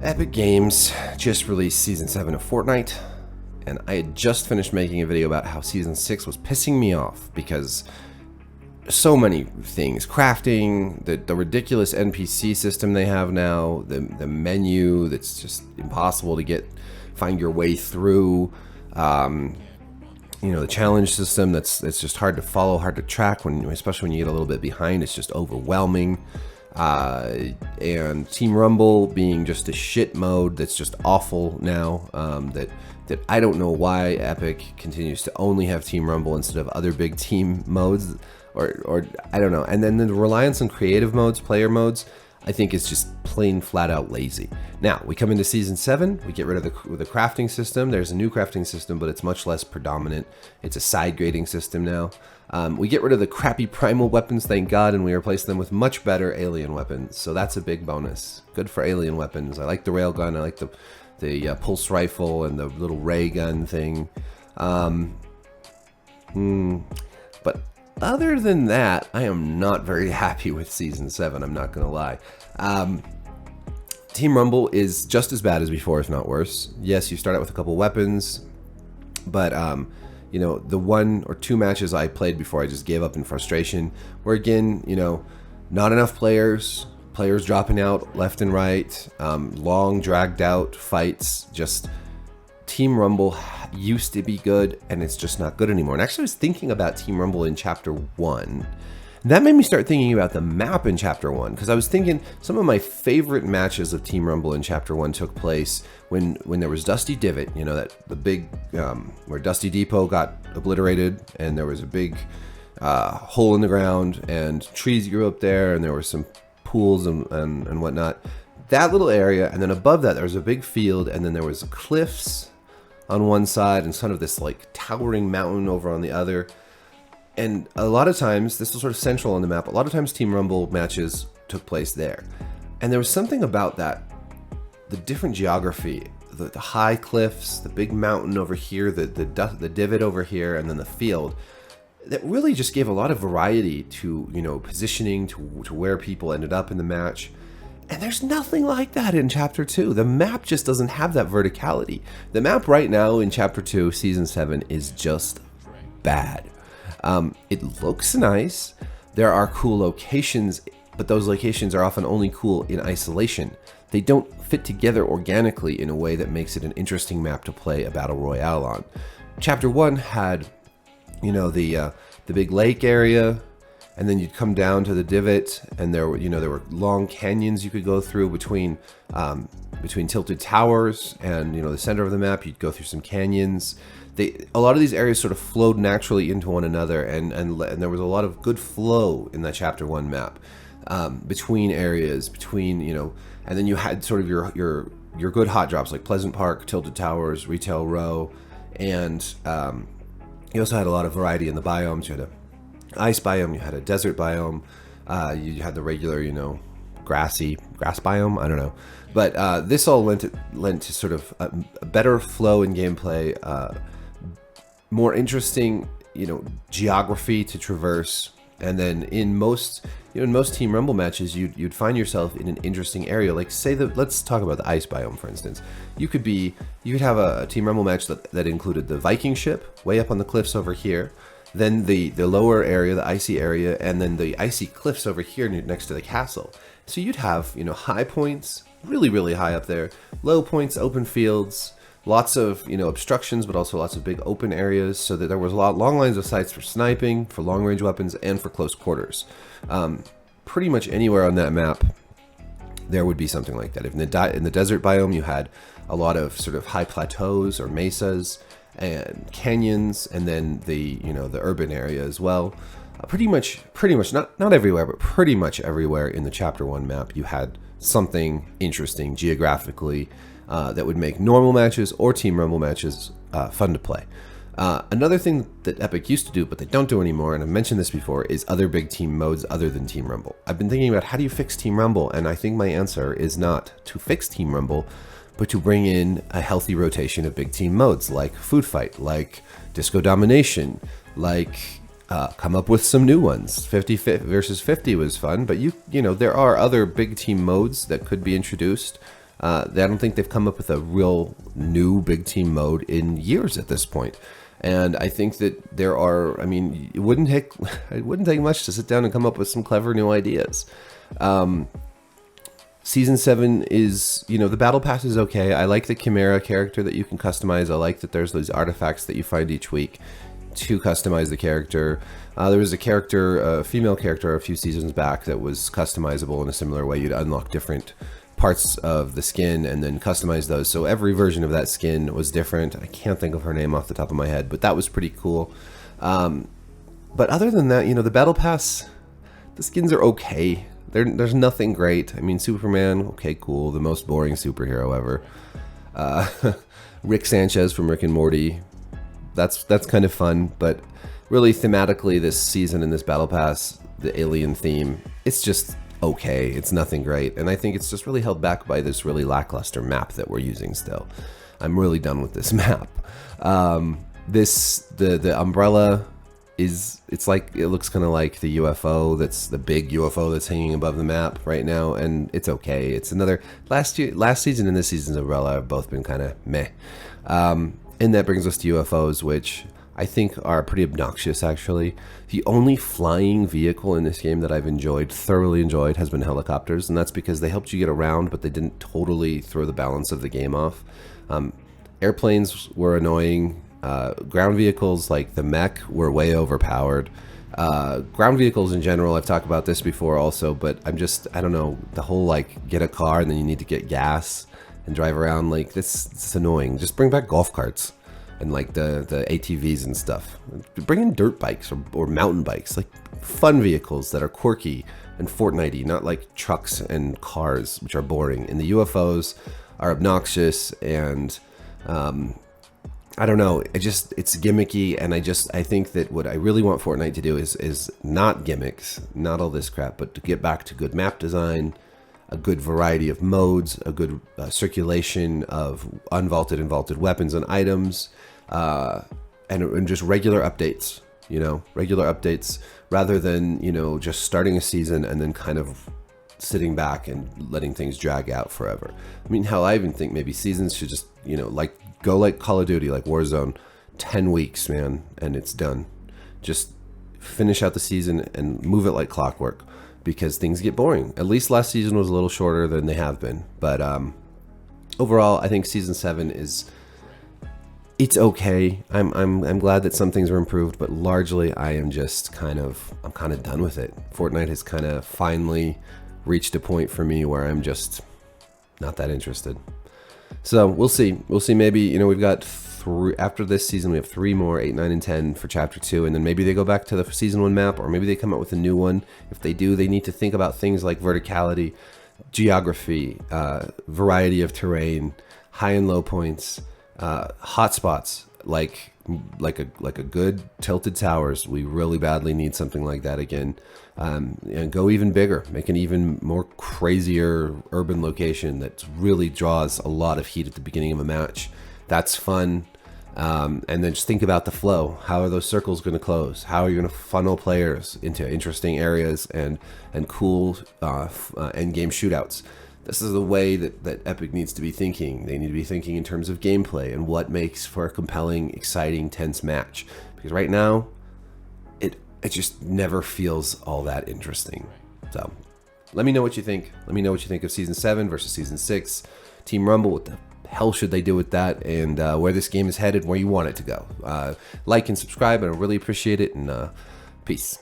Epic Games just released Season 7 of Fortnite, and I had just finished making a video about how Season 6 was pissing me off because so many things. Crafting, the ridiculous NPC system they have now, the menu that's just impossible to find your way through, the challenge system that's just hard to follow, hard to track, especially when you get a little bit behind. It's just overwhelming. And Team Rumble being just a shit mode that's just awful now, that I don't know why Epic continues to only have Team Rumble instead of other big team modes, or I don't know. And then the reliance on creative modes, player modes, I think is just plain flat out lazy. Now, we come into Season 7, we get rid of the crafting system. There's a new crafting system, but it's much less predominant. It's a side grading system now. We get rid of the crappy primal weapons, thank God, and we replace them with much better alien weapons. So that's a big bonus. Good for alien weapons. I like the railgun, I like the pulse rifle and the little ray gun thing. But other than that, I am not very happy with Season 7, I'm not going to lie. Team Rumble is just as bad as before, if not worse. Yes, you start out with a couple weapons, but the 1 or 2 matches I played before I just gave up in frustration were, again, not enough players dropping out left and right, long dragged out fights. Just Team Rumble used to be good, and it's just not good anymore. And actually I was thinking about Team Rumble in Chapter 1. That made me start thinking about the map in Chapter 1, because I was thinking some of my favorite matches of Team Rumble in Chapter 1 took place when there was Dusty Divot, the big, where Dusty Depot got obliterated, and there was a big hole in the ground, and trees grew up there, and there were some pools and whatnot. That little area, and then above that there was a big field, and then there was cliffs on one side, and sort of this like towering mountain over on the other. And a lot of times, this was sort of central on the map, a lot of times Team Rumble matches took place there. And there was something about that, the different geography, the high cliffs, the big mountain over here, the divot over here, and then the field, that really just gave a lot of variety to, positioning, to where people ended up in the match. And there's nothing like that in Chapter 2. The map just doesn't have that verticality. The map right now in Chapter 2, Season 7, is just bad. It looks nice. There are cool locations, but those locations are often only cool in isolation. They don't fit together organically in a way that makes it an interesting map to play a battle royale on. Chapter 1 had, the big lake area, and then you'd come down to the divot, and there were long canyons you could go through between tilted towers and the center of the map. You'd go through some canyons. A lot of these areas sort of flowed naturally into one another, and there was a lot of good flow in that Chapter 1 map between areas, and then you had sort of your good hot drops like Pleasant Park, Tilted Towers, Retail Row, and you also had a lot of variety in the biomes. You had an ice biome, you had a desert biome, you had the regular, grass biome, I don't know. But this all lent to sort of a better flow in gameplay, more interesting, geography to traverse, and then in most Team Rumble matches, you'd find yourself in an interesting area. Like let's talk about the ice biome, for instance. You could have a Team Rumble match that included the Viking ship way up on the cliffs over here, then the lower area, the icy area, and then the icy cliffs over here next to the castle. So you'd have high points, really really high up there, low points, open fields. Lots of obstructions, but also lots of big open areas, so that there was long lines of sights for sniping, for long range weapons, and for close quarters. Pretty much anywhere on that map, there would be something like that. If in the desert biome, you had a lot of sort of high plateaus or mesas and canyons, and then the urban area as well. Pretty much not everywhere, but pretty much everywhere in the Chapter 1 map, you had something interesting geographically. That would make normal matches or Team Rumble matches fun to play. Another thing that Epic used to do, but they don't do anymore, and I've mentioned this before, is other big team modes other than Team Rumble. I've been thinking about how do you fix Team Rumble, and I think my answer is not to fix Team Rumble, but to bring in a healthy rotation of big team modes, like Food Fight, like Disco Domination, like come up with some new ones. 50 versus 50 was fun, but there are other big team modes that could be introduced. I don't think they've come up with a real new big team mode in years at this point. And I think that there are, I mean, it wouldn't take much to sit down and come up with some clever new ideas. Season 7 is, the battle pass is okay. I like the Chimera character that you can customize. I like that there's those artifacts that you find each week to customize the character. There was a female character a few seasons back that was customizable in a similar way. You'd unlock different parts of the skin and then customize those. So every version of that skin was different. I can't think of her name off the top of my head, but that was pretty cool. But other than that, the battle pass, the skins are okay. There's nothing great. I mean, Superman, okay, cool. The most boring superhero ever. Rick Sanchez from Rick and Morty, that's kind of fun. But really, thematically, this season in this battle pass, the alien theme, it's just okay. It's nothing great. And I think it's just really held back by this really lackluster map that we're using still. I'm really done with this map. The umbrella it looks kind of like the UFO, that's the big UFO that's hanging above the map right now, and it's okay. It's another last season and this season's umbrella have both been kind of meh. And that brings us to UFOs, which I think are pretty obnoxious actually. The only flying vehicle in this game that I've thoroughly enjoyed, has been helicopters, and that's because they helped you get around, but they didn't totally throw the balance of the game off. Airplanes were annoying. Ground vehicles like the mech were way overpowered. Ground vehicles in general, I've talked about this before also, but I don't know, the whole get a car and then you need to get gas and drive around, it's annoying. Just bring back golf carts and the ATVs and stuff. Bring in dirt bikes or mountain bikes, fun vehicles that are quirky and Fortnite-y, not like trucks and cars, which are boring. And the UFOs are obnoxious and I don't know, it's gimmicky, and I think that what I really want Fortnite to do is not gimmicks, not all this crap, but to get back to good map design, a good variety of modes, a good circulation of unvaulted and vaulted weapons and items, and just regular updates, regular updates, rather than, just starting a season and then kind of sitting back and letting things drag out forever. I mean, hell, I even think maybe seasons should just, go like Call of Duty, like Warzone, 10 weeks, man, and it's done. Just finish out the season and move it like clockwork, because things get boring. At least last season was a little shorter than they have been. But overall, I think season 7 it's okay. I'm glad that some things were improved, but largely I'm kind of done with it. Fortnite has kind of finally reached a point for me where I'm just not that interested. So we'll see. Maybe, we've got after this season, we have 3 more, 8, 9, and 10 for chapter 2, and then maybe they go back to the season 1 map, or maybe they come out with a new one. If they do, they need to think about things like verticality, geography, variety of terrain, high and low points, hotspots, like a good tilted towers. We really badly need something like that again. And go even bigger, make an even more crazier urban location that really draws a lot of heat at the beginning of a match. That's fun. And then just think about the flow. How are those circles going to close? How are you going to funnel players into interesting areas and cool end game shootouts? This is the way that Epic needs to be thinking. They need to be thinking in terms of gameplay and what makes for a compelling, exciting, tense match. Because right now, it just never feels all that interesting. So let me know what you think. Let me know what you think of Season 7 versus Season 6. Team Rumble, what the hell should they do with that? And where this game is headed, where you want it to go. Like and subscribe, and I really appreciate it. And peace.